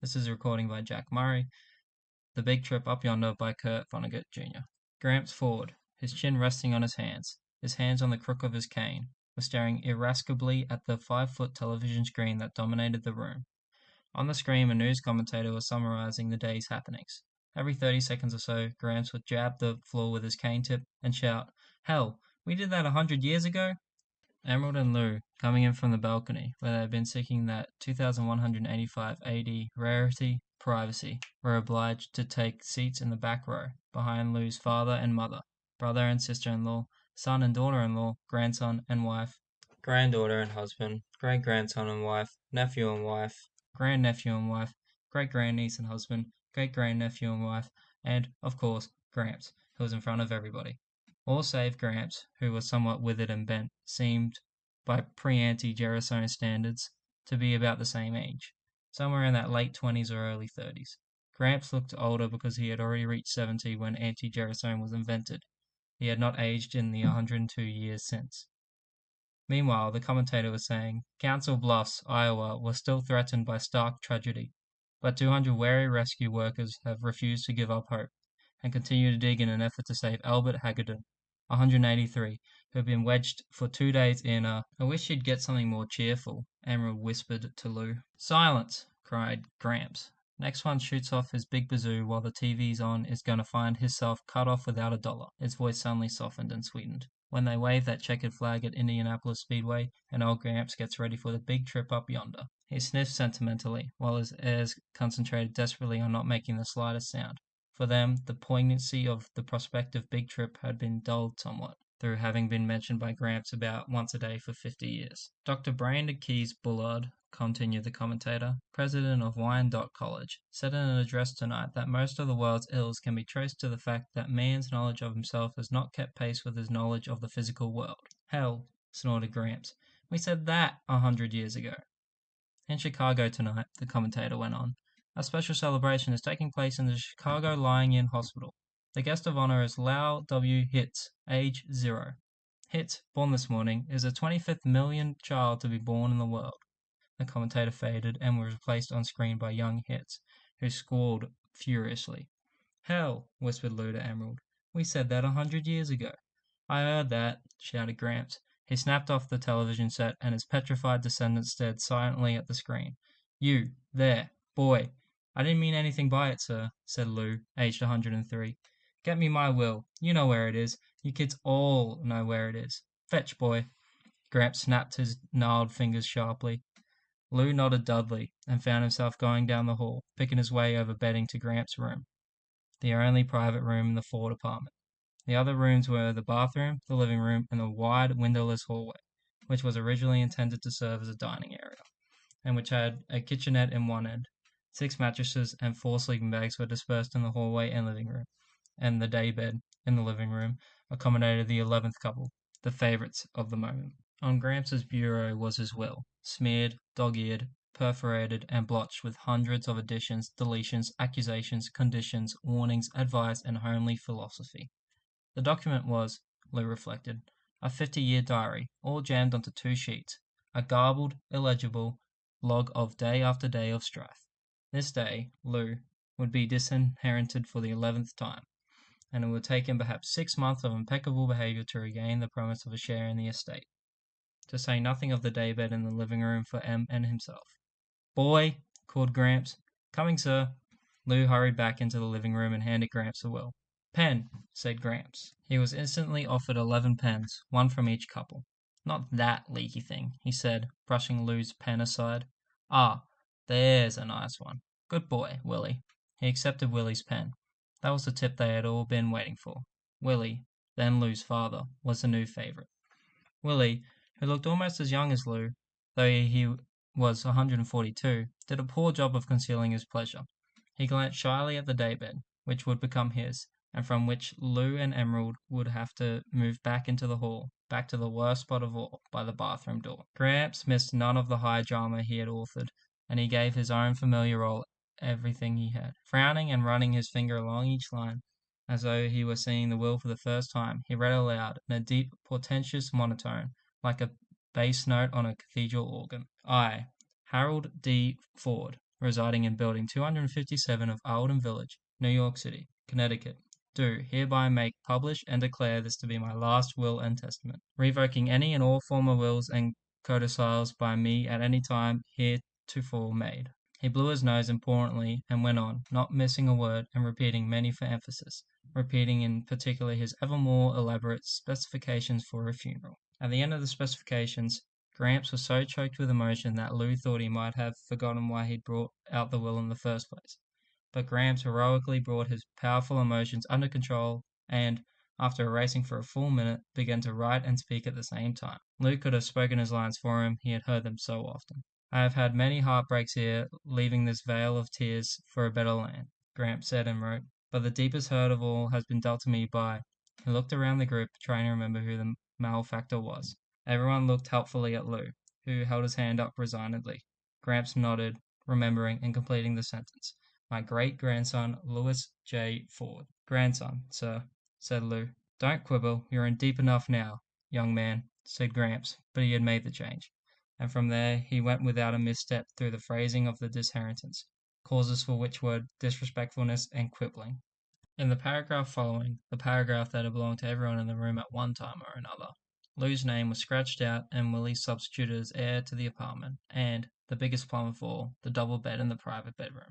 This is a recording by Jack Murray. The Big Trip Up Yonder by Kurt Vonnegut Jr. Gramps Ford, his chin resting on his hands on the crook of his cane, was staring irascibly at the 5-foot television screen that dominated the room. On the screen, a news commentator was summarizing the day's happenings. Every 30 seconds or so, Gramps would jab the floor with his cane tip and shout, "Hell, we did that 100 years ago?" Emerald and Lou, coming in from the balcony, where they had been seeking that 2185 AD rarity, privacy, were obliged to take seats in the back row, behind Lou's father and mother, brother and sister-in-law, son and daughter-in-law, grandson and wife, granddaughter and husband, great-grandson and wife, nephew and wife, grandnephew and wife, great-grandniece and husband, great-grandnephew and wife, and, of course, Gramps, who was in front of everybody. All save Gramps, who was somewhat withered and bent, seemed, by pre-anti-Gerasone standards, to be about the same age, somewhere in that late 20s or early 30s. Gramps looked older because he had already reached 70 when anti-Gerasone was invented. He had not aged in the 102 years since. Meanwhile, the commentator was saying, Council Bluffs, Iowa, was still threatened by stark tragedy, but 200 wary rescue workers have refused to give up hope and continue to dig in an effort to save Albert Hagedorn, 183, who had been wedged for 2 days in a... I wish you'd get something more cheerful, Emerald whispered to Lou. Silence, cried Gramps. Next one shoots off his big bazoo while the TV's on is gonna find hisself cut off without a dollar. His voice suddenly softened and sweetened. When they wave that checkered flag at Indianapolis Speedway, and old Gramps gets ready for the big trip up yonder. He sniffed sentimentally, while his heirs concentrated desperately on not making the slightest sound. For them, the poignancy of the prospective big trip had been dulled somewhat, through having been mentioned by Gramps about once a day for 50 years. Dr. Brainerd Keyes Bullard, continued the commentator, president of Wyandotte College, said in an address tonight that most of the world's ills can be traced to the fact that man's knowledge of himself has not kept pace with his knowledge of the physical world. Hell, snorted Gramps. We said that 100 years ago. In Chicago tonight, the commentator went on, a special celebration is taking place in the Chicago Lying-In Hospital. The guest of honor is Lau W. Hitz, age 0. Hitz, born this morning, is the 25th millionth child to be born in the world. The commentator faded and was replaced on screen by young Hitz, who squalled furiously. Hell, whispered Lou to Emerald. We said that 100 years ago. I heard that, shouted Gramps. He snapped off the television set and his petrified descendants stared silently at the screen. You, there, boy. I didn't mean anything by it, sir, said Lou, aged 103. Get me my will. You know where it is. You kids all know where it is. Fetch, boy. Gramps snapped his gnarled fingers sharply. Lou nodded dully and found himself going down the hall, picking his way over bedding to Gramps' room, the only private room in the Ford apartment. The other rooms were the bathroom, the living room, and the wide, windowless hallway, which was originally intended to serve as a dining area, and which had a kitchenette in one end. 6 mattresses and 4 sleeping bags were dispersed in the hallway and living room, and the daybed in the living room accommodated the 11th couple, the favorites of the moment. On Gramps' bureau was his will, smeared, dog-eared, perforated, and blotched with hundreds of additions, deletions, accusations, conditions, warnings, advice, and homely philosophy. The document was, Lou reflected, a 50-year diary, all jammed onto 2 sheets, a garbled, illegible log of day after day of strife. This day, Lou, would be disinherited for the 11th time, and it would take him perhaps 6 months of impeccable behavior to regain the promise of a share in the estate, to say nothing of the daybed in the living room for Em and himself. Boy, called Gramps. Coming, sir. Lou hurried back into the living room and handed Gramps a will. Pen, said Gramps. He was instantly offered 11 pens, one from each couple. Not that leaky thing, he said, brushing Lou's pen aside. Ah, there's a nice one. Good boy, Willie. He accepted Willie's pen. That was the tip they had all been waiting for. Willie, then Lou's father, was the new favorite. Willie, who looked almost as young as Lou, though he was 142, did a poor job of concealing his pleasure. He glanced shyly at the daybed, which would become his, and from which Lou and Emerald would have to move back into the hall, back to the worst spot of all, by the bathroom door. Gramps missed none of the high drama he had authored, and he gave his own familiar role everything he had. Frowning and running his finger along each line, as though he were seeing the will for the first time, he read aloud, in a deep, portentous monotone, like a bass note on a cathedral organ. I, Harold D. Ford, residing in Building 257 of Alden Village, New York City, Connecticut, do hereby make, publish, and declare this to be my last will and testament, revoking any and all former wills and codicils by me at any time heretofore made. He blew his nose importantly and went on, not missing a word, and repeating many for emphasis, repeating in particular his ever more elaborate specifications for a funeral. At the end of the specifications, Gramps was so choked with emotion that Lou thought he might have forgotten why he'd brought out the will in the first place. But Gramps heroically brought his powerful emotions under control and, after erasing for a full minute, began to write and speak at the same time. Lou could have spoken his lines for him, he had heard them so often. I have had many heartbreaks here, leaving this vale of tears for a better land, Gramps said and wrote, but the deepest hurt of all has been dealt to me by. He looked around the group, trying to remember who the malefactor was. Everyone looked helpfully at Lou, who held his hand up resignedly. Gramps nodded, remembering and completing the sentence. My great-grandson, Louis J. Ford. Grandson, sir, said Lou. Don't quibble, you're in deep enough now, young man, said Gramps, but he had made the change. And from there he went without a misstep through the phrasing of the disinheritance, causes for which were disrespectfulness and quibbling. In the paragraph following, the paragraph that had belonged to everyone in the room at one time or another, Lou's name was scratched out and Willie substituted as heir to the apartment, and, the biggest plum of all, the double bed in the private bedroom.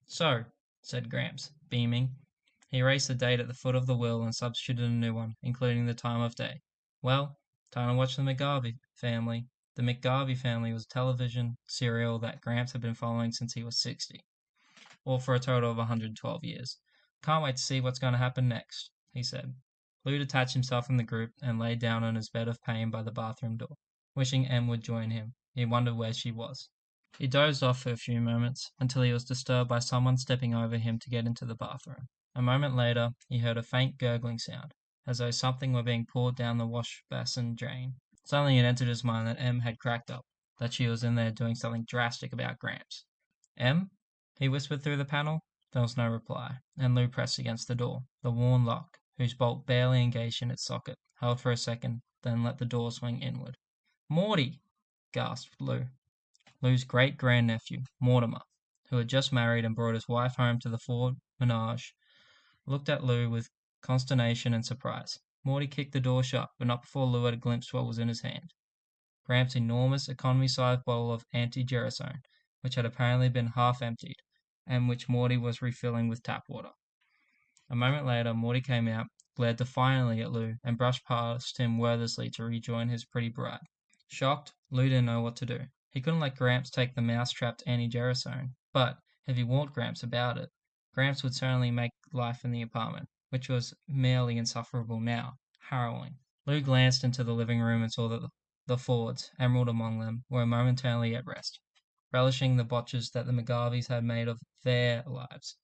So, said Gramps, beaming. He erased the date at the foot of the will and substituted a new one, including the time of day. Well, time to watch the McGarvey Family. The McGarvey Family was a television serial that Gramps had been following since he was 60, or for a total of 112 years. Can't wait to see what's going to happen next, he said. Lou detached himself from the group and lay down on his bed of pain by the bathroom door, wishing Em would join him. He wondered where she was. He dozed off for a few moments until he was disturbed by someone stepping over him to get into the bathroom. A moment later, he heard a faint gurgling sound, as though something were being poured down the wash basin drain. Suddenly it entered his mind that Em had cracked up, that she was in there doing something drastic about Gramps. Em? He whispered through the panel. There was no reply, and Lou pressed against the door, the worn lock, whose bolt barely engaged in its socket, held for a second, then let the door swing inward. Morty! Gasped Lou. Lou's great-grandnephew, Mortimer, who had just married and brought his wife home to the Ford menage, looked at Lou with consternation and surprise. Morty kicked the door shut, but not before Lou had glimpsed what was in his hand. Gramps' enormous economy-sized bottle of anti-gerasone, which had apparently been half emptied, and which Morty was refilling with tap water. A moment later, Morty came out, glared defiantly at Lou, and brushed past him wordlessly to rejoin his pretty bride. Shocked, Lou didn't know what to do. He couldn't let Gramps take the mouse-trapped anti-gerasone, but if he warned Gramps about it, Gramps would certainly make life in the apartment, which was merely insufferable now, harrowing. Lou glanced into the living room and saw that the Fords, Emerald among them, were momentarily at rest, relishing the botches that the McGarveys had made of their lives.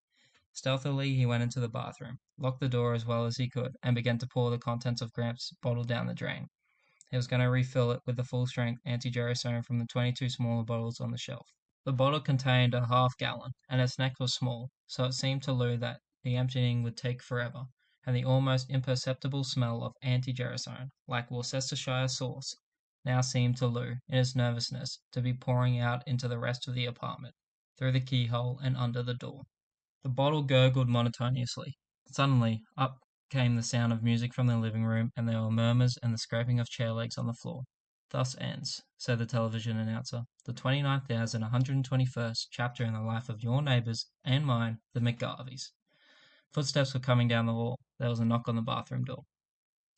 Stealthily, he went into the bathroom, locked the door as well as he could, and began to pour the contents of Gramps' bottle down the drain. He was going to refill it with the full-strength anti-gerasone from the 22 smaller bottles on the shelf. The bottle contained a half-gallon, and its neck was small, so it seemed to Lou that the emptying would take forever, and the almost imperceptible smell of anti-gerasone, like Worcestershire sauce, now seemed to Lou, in his nervousness, to be pouring out into the rest of the apartment, through the keyhole and under the door. The bottle gurgled monotonously. Suddenly, up came the sound of music from the living room, and there were murmurs and the scraping of chair legs on the floor. Thus ends, said the television announcer, the 29,121st chapter in the life of your neighbors and mine, the McGarveys. Footsteps were coming down the hall. There was a knock on the bathroom door.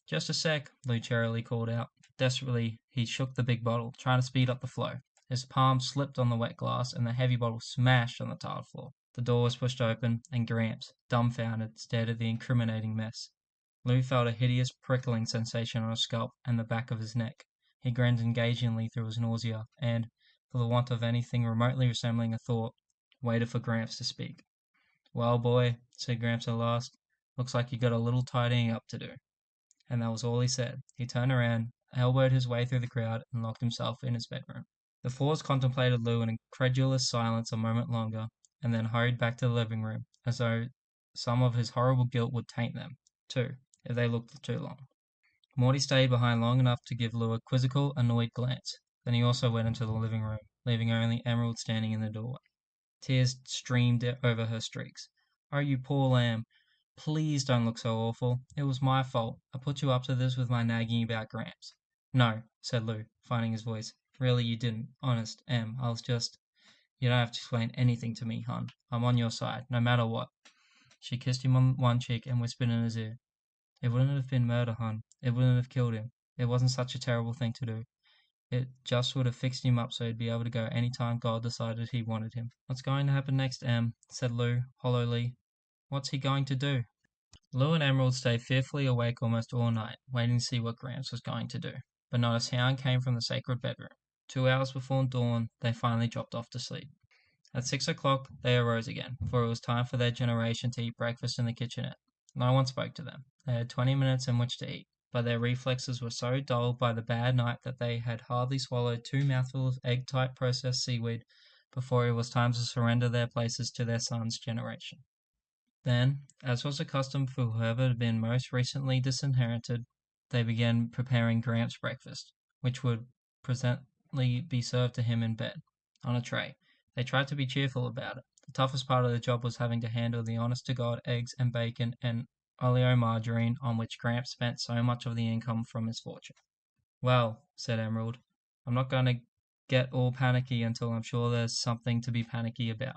Just a sec, Lou cheerily called out. Desperately, he shook the big bottle, trying to speed up the flow. His palm slipped on the wet glass, and the heavy bottle smashed on the tiled floor. The door was pushed open, and Gramps, dumbfounded, stared at the incriminating mess. Lou felt a hideous prickling sensation on his scalp and the back of his neck. He grinned engagingly through his nausea, and, for the want of anything remotely resembling a thought, waited for Gramps to speak. Well, boy, said Gramps at last, looks like you got a little tidying up to do. And that was all he said. He turned around, elbowed his way through the crowd, and locked himself in his bedroom. The Fords contemplated Lou in incredulous silence a moment longer, and then hurried back to the living room, as though some of his horrible guilt would taint them, too, if they looked too long. Morty stayed behind long enough to give Lou a quizzical, annoyed glance. Then he also went into the living room, leaving only Emerald standing in the doorway. Tears streamed over her streaks. "Oh, you poor lamb. Please don't look so awful. It was my fault. I put you up to this with my nagging about Gramps." "No," said Lou, finding his voice. "Really, you didn't. Honest, Em. I was just— You don't have to explain anything to me, hon. I'm on your side, no matter what." She kissed him on one cheek and whispered in his ear, "It wouldn't have been murder, hon. It wouldn't have killed him. It wasn't such a terrible thing to do. It just would have fixed him up so he'd be able to go any time God decided he wanted him." "What's going to happen next, Em?" said Lou, hollowly. "What's he going to do?" Lou and Emerald stayed fearfully awake almost all night, waiting to see what Gramps was going to do. But not a sound came from the sacred bedroom. 2 hours before dawn, they finally dropped off to sleep. At 6 o'clock, they arose again, for it was time for their generation to eat breakfast in the kitchenette. No one spoke to them. They had 20 minutes in which to eat, but their reflexes were so dulled by the bad night that they had hardly swallowed 2 mouthfuls of egg-type processed seaweed before it was time to surrender their places to their son's generation. Then, as was the custom for whoever had been most recently disinherited, they began preparing Gramps' breakfast, which would presently be served to him in bed, on a tray. They tried to be cheerful about it. The toughest part of the job was having to handle the honest-to-God eggs and bacon and oleomargarine on which Gramps spent so much of the income from his fortune. "Well," said Emerald, "I'm not going to get all panicky until I'm sure there's something to be panicky about."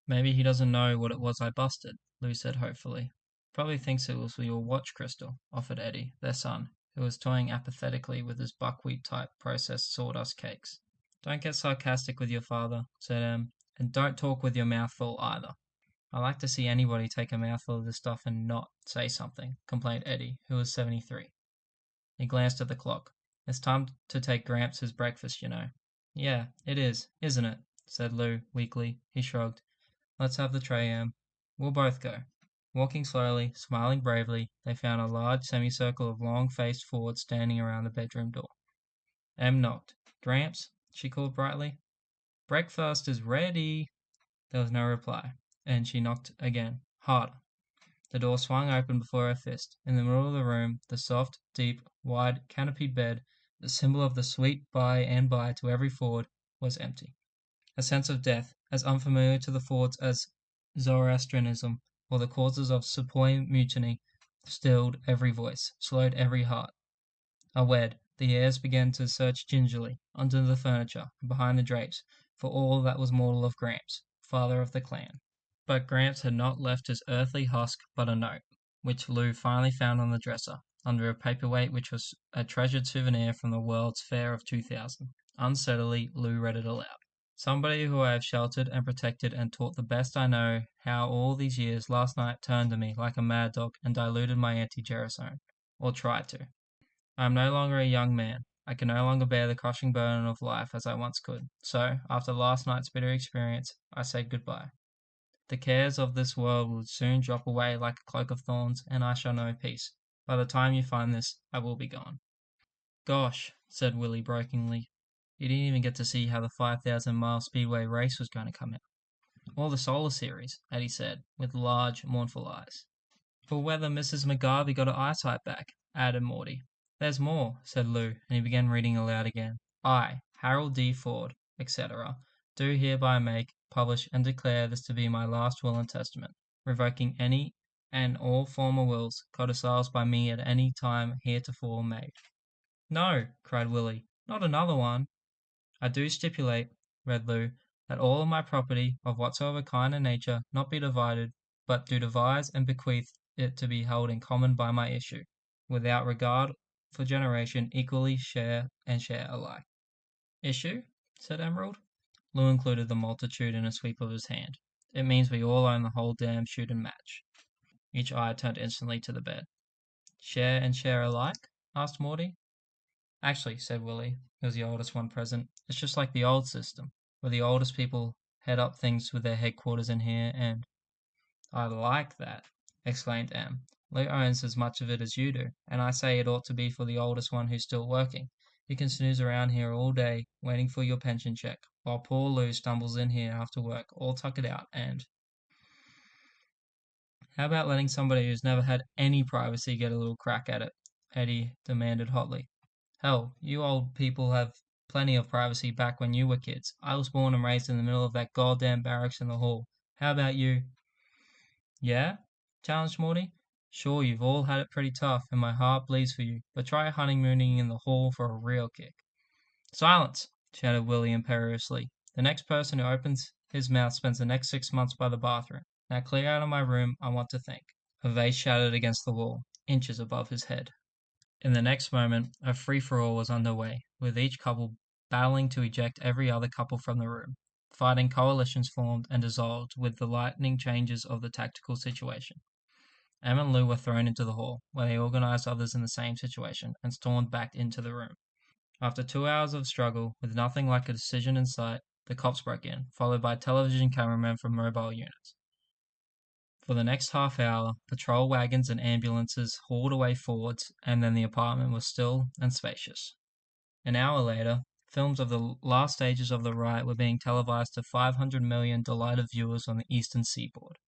"Maybe he doesn't know what it was I busted," Lou said hopefully. "Probably thinks it was your watch crystal," offered Eddie, their son, who was toying apathetically with his buckwheat-type processed sawdust cakes. "Don't get sarcastic with your father," said Em, "and don't talk with your mouth full either." "I like to see anybody take a mouthful of this stuff and not say something," complained Eddie, who was 73. He glanced at the clock. "It's time to take Gramps his breakfast, you know." "Yeah, it is, isn't it?" said Lou, weakly. He shrugged. "Let's have the tray, Em. We'll both go." Walking slowly, smiling bravely, they found a large semicircle of long-faced Fords standing around the bedroom door. Em knocked. "Gramps?" she called brightly. "Breakfast is ready." There was no reply, and she knocked again, harder. The door swung open before her fist. In the middle of the room, the soft, deep, wide, canopied bed, the symbol of the sweet by and by to every Ford, was empty. A sense of death, as unfamiliar to the Fords as Zoroastrianism or the causes of sepoy mutiny, stilled every voice, slowed every heart. Awed, the heirs began to search gingerly, under the furniture, and behind the drapes, for all that was mortal of Gramps, father of the clan. But Gramps had not left his earthly husk but a note, which Lou finally found on the dresser, under a paperweight which was a treasured souvenir from the World's Fair of 2000. Unsteadily, Lou read it aloud. "Somebody who I have sheltered and protected and taught the best I know how all these years last night turned to me like a mad dog and diluted my anti-gerasone, or tried to. I am no longer a young man. I can no longer bear the crushing burden of life as I once could. So, after last night's bitter experience, I say goodbye. The cares of this world will soon drop away like a cloak of thorns, and I shall know peace. By the time you find this, I will be gone." "Gosh," said Willie brokenly. "You didn't even get to see how the 5,000-mile speedway race was going to come out." "Or the solar series," Eddie said, with large, mournful eyes. "Or whether Mrs. McGarvey got her eyesight back," added Morty. "There's more," said Lou, and he began reading aloud again. "I, Harold D. Ford, etc., do hereby make, publish, and declare this to be my last will and testament, revoking any and all former wills, codicils by me at any time heretofore made." "No!" cried Willie. "Not another one!" "I do stipulate," read Lou, "that all of my property, of whatsoever kind and nature, not be divided, but do devise and bequeath it to be held in common by my issue, without regard for generation, equally share and share alike." "Issue?" said Emerald. Lou included the multitude in a sweep of his hand. "It means we all own the whole damn shoot and match." Each eye turned instantly to the bed. "Share and share alike?" asked Morty. "Actually," said Willie, who was the oldest one present, "it's just like the old system, where the oldest people head up things with their headquarters in here, and—" "I like that!" exclaimed Em. "Lou owns as much of it as you do, and I say it ought to be for the oldest one who's still working. You can snooze around here all day, waiting for your pension check, while poor Lou stumbles in here after work, all tuckered out, and—" "How about letting somebody who's never had any privacy get a little crack at it?" Eddie demanded hotly. "Hell, you old people have plenty of privacy back when you were kids. I was born and raised in the middle of that goddamn barracks in the hall. How about you?" "Yeah?" challenged Morty. "Sure, you've all had it pretty tough, and my heart bleeds for you, but try honeymooning in the hall for a real kick." "Silence!" shouted Willie imperiously. "The next person who opens his mouth spends the next 6 months by the bathroom. Now clear out of my room, I want to think." A vase shattered against the wall, inches above his head. In the next moment, a free-for-all was underway, with each couple battling to eject every other couple from the room. Fighting coalitions formed and dissolved with the lightning changes of the tactical situation. Em and Lou were thrown into the hall, where they organized others in the same situation and stormed back into the room. After 2 hours of struggle, with nothing like a decision in sight, the cops broke in, followed by television cameramen from mobile units. For the next half hour, patrol wagons and ambulances hauled away Fords, and then the apartment was still and spacious. An hour later, films of the last stages of the riot were being televised to 500 million delighted viewers on the eastern seaboard.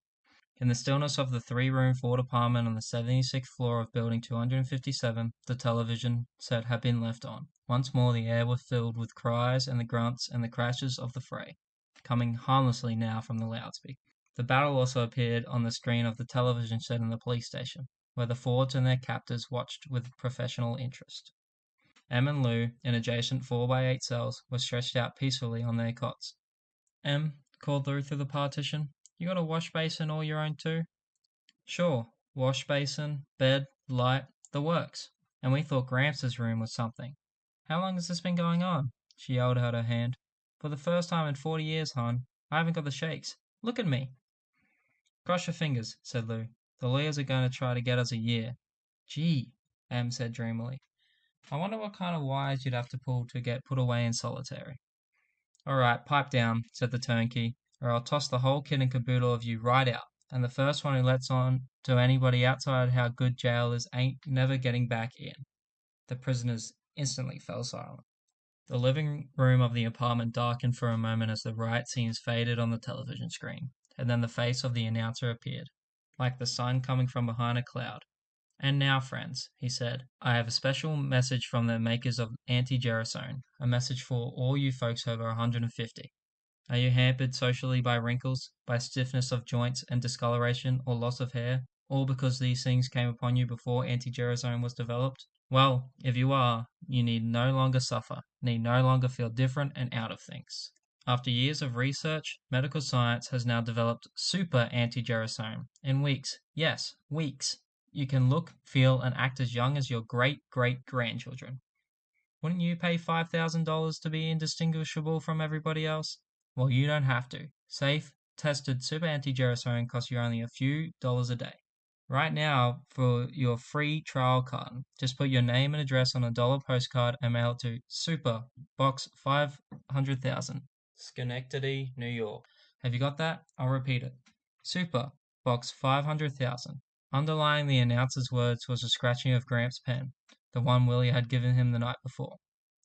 In the stillness of the three-room Ford apartment on the 76th floor of Building 257, the television set had been left on. Once more the air was filled with cries and the grunts and the crashes of the fray, coming harmlessly now from the loudspeaker. The battle also appeared on the screen of the television set in the police station, where the Fords and their captors watched with professional interest. Em and Lou, in adjacent 4x8 cells, were stretched out peacefully on their cots. "Em," called Lou through the partition, "you got a wash basin all your own too?" "Sure. Wash basin, bed, light, the works. And we thought Gramps' room was something. How long has this been going on?" She held out her hand. "For the first time in 40 years, hon. I haven't got the shakes. Look at me." "Cross your fingers," said Lou. "The lawyers are going to try to get us a year." "Gee," Em said dreamily. "I wonder what kind of wires you'd have to pull to get put away in solitary." "All right, pipe down," said the turnkey, "or I'll toss the whole kit and caboodle of you right out, and the first one who lets on to anybody outside how good jail is ain't never getting back in." The prisoners instantly fell silent. The living room of the apartment darkened for a moment as the riot scenes faded on the television screen, and then the face of the announcer appeared, like the sun coming from behind a cloud. "And now, friends," he said, "I have a special message from the makers of anti-gerasone, a message for all you folks over 150. Are you hampered socially by wrinkles, by stiffness of joints and discoloration or loss of hair, all because these things came upon you before anti-gerasone was developed? Well, if you are, you need no longer suffer, need no longer feel different and out of things. After years of research, medical science has now developed super anti-gerasone. In weeks, yes, weeks, you can look, feel, and act as young as your great-great-grandchildren. Wouldn't you pay $5,000 to be indistinguishable from everybody else? Well, you don't have to. Safe, tested super anti-gerasone costs you only a few dollars a day. Right now, for your free trial card, just put your name and address on a dollar postcard and mail it to Super, Box 500,000, Schenectady, New York. Have you got that? I'll repeat it. Super, Box 500,000. Underlying the announcer's words was a scratching of Gramps' pen, the one Willie had given him the night before.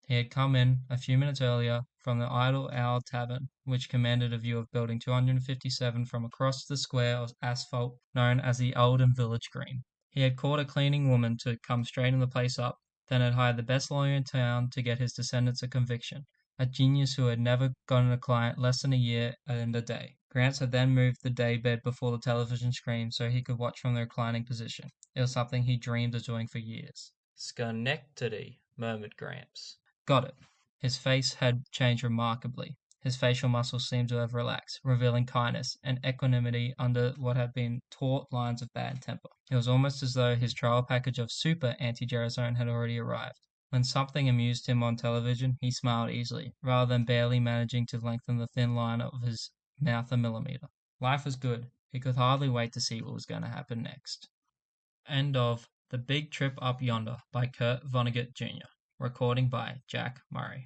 He had come in, a few minutes earlier, from the Idle Owl Tavern, which commanded a view of Building 257 from across the square of asphalt known as the Eldon Village Green. He had called a cleaning woman to come straighten the place up, then had hired the best lawyer in town to get his descendants a conviction, a genius who had never gotten a client less than a year and a day. Gramps had then moved the daybed before the television screen so he could watch from the reclining position. It was something he dreamed of doing for years. "Schenectady," murmured Gramps. "Got it." His face had changed remarkably. His facial muscles seemed to have relaxed, revealing kindness and equanimity under what had been taut lines of bad temper. It was almost as though his trial package of super anti-gerasone had already arrived. When something amused him on television, he smiled easily, rather than barely managing to lengthen the thin line of his mouth a millimeter. Life was good. He could hardly wait to see what was going to happen next. End of The Big Trip Up Yonder by Kurt Vonnegut Jr. Recording by Jack Murray.